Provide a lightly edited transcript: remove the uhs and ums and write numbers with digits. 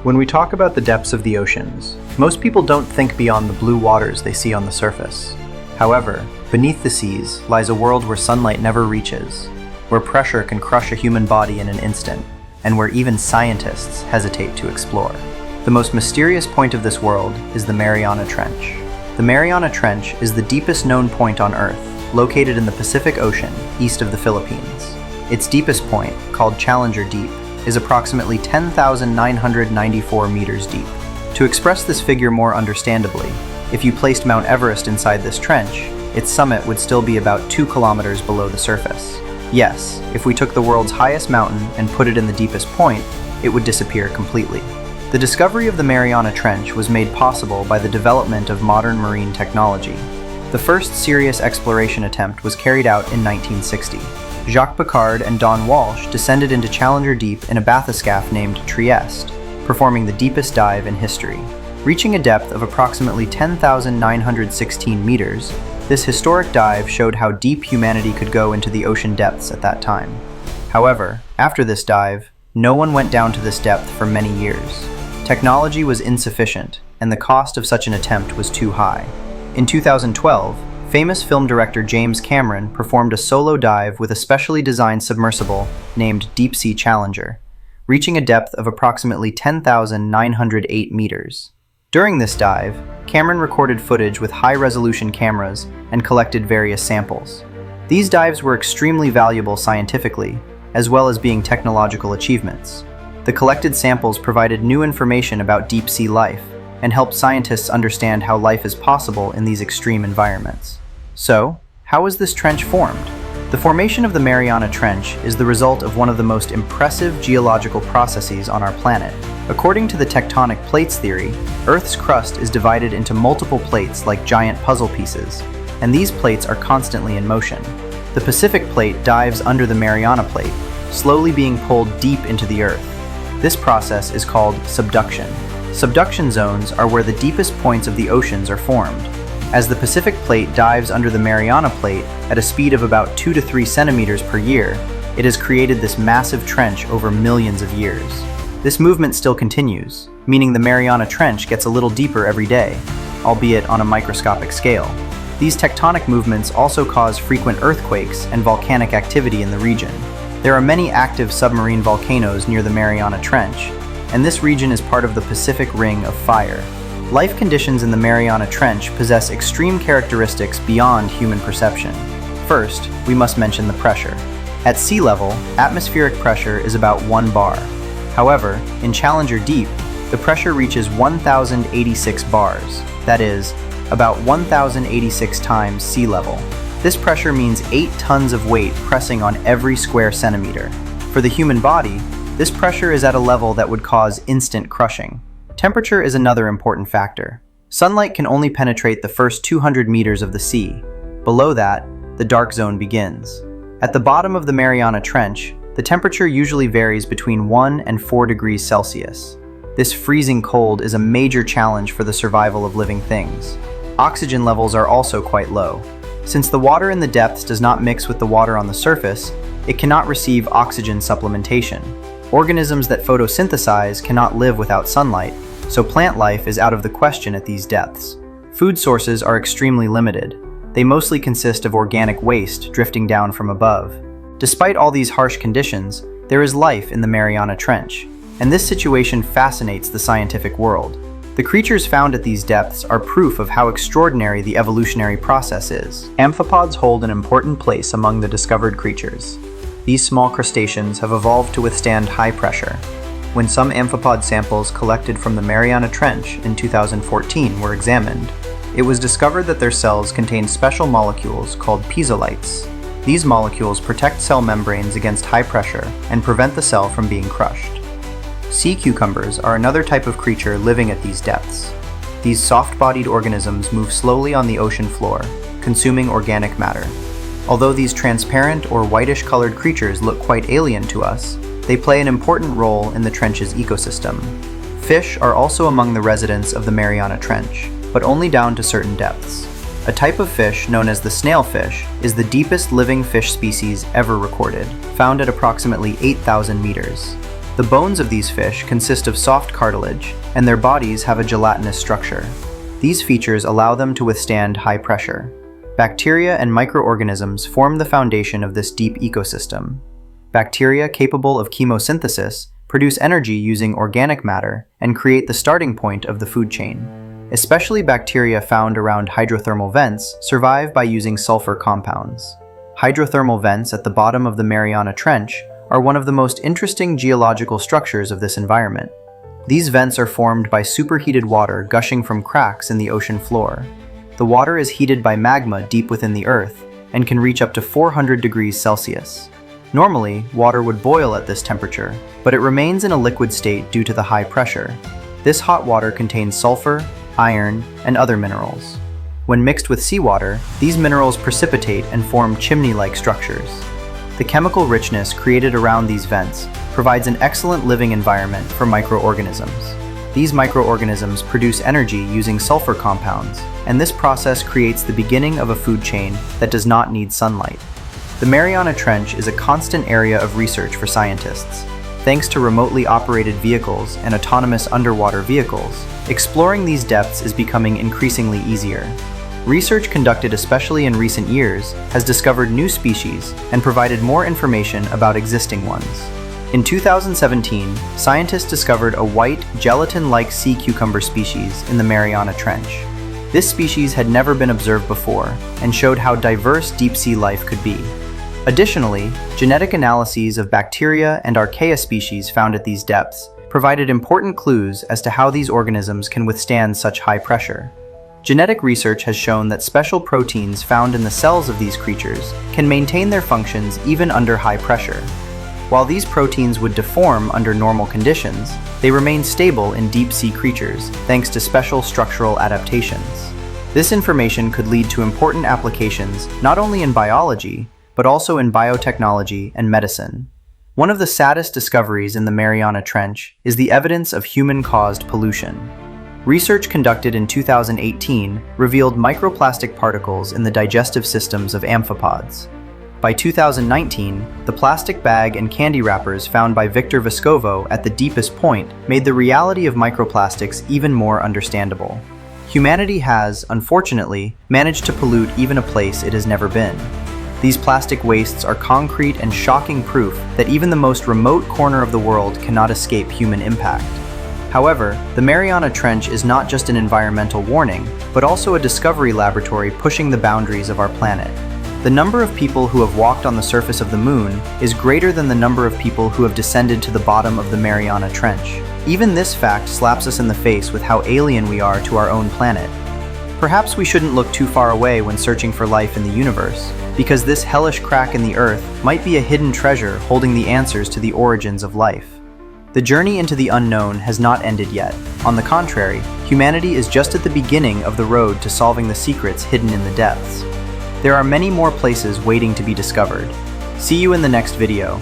When we talk about the depths of the oceans, most people don't think beyond the blue waters they see on the surface. However, beneath the seas lies a world where sunlight never reaches, where pressure can crush a human body in an instant, and where even scientists hesitate to explore. The most mysterious point of this world is the Mariana Trench. The Mariana Trench is the deepest known point on Earth, located in the Pacific Ocean, east of the Philippines. Its deepest point, called Challenger Deep, is approximately 10,994 meters deep. To express this figure more understandably, if you placed Mount Everest inside this trench, its summit would still be about 2 kilometers below the surface. Yes, if we took the world's highest mountain and put it in the deepest point, it would disappear completely. The discovery of the Mariana Trench was made possible by the development of modern marine technology. The first serious exploration attempt was carried out in 1960. Jacques Piccard and Don Walsh descended into Challenger Deep in a bathyscaphe named Trieste, performing the deepest dive in history. Reaching a depth of approximately 10,916 meters, this historic dive showed how deep humanity could go into the ocean depths at that time. However, after this dive, no one went down to this depth for many years. Technology was insufficient, and the cost of such an attempt was too high. In 2012, famous film director James Cameron performed a solo dive with a specially designed submersible named Deep Sea Challenger, reaching a depth of approximately 10,908 meters. During this dive, Cameron recorded footage with high-resolution cameras and collected various samples. These dives were extremely valuable scientifically, as well as being technological achievements. The collected samples provided new information about deep-sea life and helped scientists understand how life is possible in these extreme environments. So, how was this trench formed? The formation of the Mariana Trench is the result of one of the most impressive geological processes on our planet. According to the tectonic plates theory, Earth's crust is divided into multiple plates like giant puzzle pieces, and these plates are constantly in motion. The Pacific Plate dives under the Mariana Plate, slowly being pulled deep into the Earth. This process is called subduction. Subduction zones are where the deepest points of the oceans are formed. As the Pacific Plate dives under the Mariana Plate at a speed of about 2 to 3 centimeters per year, it has created this massive trench over millions of years. This movement still continues, meaning the Mariana Trench gets a little deeper every day, albeit on a microscopic scale. These tectonic movements also cause frequent earthquakes and volcanic activity in the region. There are many active submarine volcanoes near the Mariana Trench, and this region is part of the Pacific Ring of Fire. Life conditions in the Mariana Trench possess extreme characteristics beyond human perception. First, we must mention the pressure. At sea level, atmospheric pressure is about 1 bar. However, in Challenger Deep, the pressure reaches 1,086 bars, that is, about 1,086 times sea level. This pressure means 8 tons of weight pressing on every square centimeter. For the human body, this pressure is at a level that would cause instant crushing. Temperature is another important factor. Sunlight can only penetrate the first 200 meters of the sea. Below that, the dark zone begins. At the bottom of the Mariana Trench, the temperature usually varies between 1 and 4 degrees Celsius. This freezing cold is a major challenge for the survival of living things. Oxygen levels are also quite low. Since the water in the depths does not mix with the water on the surface, it cannot receive oxygen supplementation. Organisms that photosynthesize cannot live without sunlight, so plant life is out of the question at these depths. Food sources are extremely limited. They mostly consist of organic waste drifting down from above. Despite all these harsh conditions, there is life in the Mariana Trench, and this situation fascinates the scientific world. The creatures found at these depths are proof of how extraordinary the evolutionary process is. Amphipods hold an important place among the discovered creatures. These small crustaceans have evolved to withstand high pressure. When some amphipod samples collected from the Mariana Trench in 2014 were examined, it was discovered that their cells contain special molecules called piezolites. These molecules protect cell membranes against high pressure and prevent the cell from being crushed. Sea cucumbers are another type of creature living at these depths. These soft-bodied organisms move slowly on the ocean floor, consuming organic matter. Although these transparent or whitish-colored creatures look quite alien to us, they play an important role in the trench's ecosystem. Fish are also among the residents of the Mariana Trench, but only down to certain depths. A type of fish known as the snailfish is the deepest living fish species ever recorded, found at approximately 8,000 meters. The bones of these fish consist of soft cartilage, and their bodies have a gelatinous structure. These features allow them to withstand high pressure. Bacteria and microorganisms form the foundation of this deep ecosystem. Bacteria capable of chemosynthesis produce energy using organic matter and create the starting point of the food chain. Especially bacteria found around hydrothermal vents survive by using sulfur compounds. Hydrothermal vents at the bottom of the Mariana Trench are one of the most interesting geological structures of this environment. These vents are formed by superheated water gushing from cracks in the ocean floor. The water is heated by magma deep within the earth and can reach up to 400 degrees Celsius. Normally, water would boil at this temperature, but it remains in a liquid state due to the high pressure. This hot water contains sulfur, iron, and other minerals. When mixed with seawater, these minerals precipitate and form chimney-like structures. The chemical richness created around these vents provides an excellent living environment for microorganisms. These microorganisms produce energy using sulfur compounds, and this process creates the beginning of a food chain that does not need sunlight. The Mariana Trench is a constant area of research for scientists. Thanks to remotely operated vehicles and autonomous underwater vehicles, exploring these depths is becoming increasingly easier. Research conducted especially in recent years has discovered new species and provided more information about existing ones. In 2017, scientists discovered a white, gelatin-like sea cucumber species in the Mariana Trench. This species had never been observed before and showed how diverse deep-sea life could be. Additionally, genetic analyses of bacteria and archaea species found at these depths provided important clues as to how these organisms can withstand such high pressure. Genetic research has shown that special proteins found in the cells of these creatures can maintain their functions even under high pressure. While these proteins would deform under normal conditions, they remain stable in deep-sea creatures thanks to special structural adaptations. This information could lead to important applications not only in biology, but also in biotechnology and medicine. One of the saddest discoveries in the Mariana Trench is the evidence of human-caused pollution. Research conducted in 2018 revealed microplastic particles in the digestive systems of amphipods. By 2019, the plastic bag and candy wrappers found by Victor Vescovo at the deepest point made the reality of microplastics even more understandable. Humanity has, unfortunately, managed to pollute even a place it has never been. These plastic wastes are concrete and shocking proof that even the most remote corner of the world cannot escape human impact. However, the Mariana Trench is not just an environmental warning, but also a discovery laboratory pushing the boundaries of our planet. The number of people who have walked on the surface of the moon is greater than the number of people who have descended to the bottom of the Mariana Trench. Even this fact slaps us in the face with how alien we are to our own planet. Perhaps we shouldn't look too far away when searching for life in the universe, because this hellish crack in the Earth might be a hidden treasure holding the answers to the origins of life. The journey into the unknown has not ended yet. On the contrary, humanity is just at the beginning of the road to solving the secrets hidden in the depths. There are many more places waiting to be discovered. See you in the next video.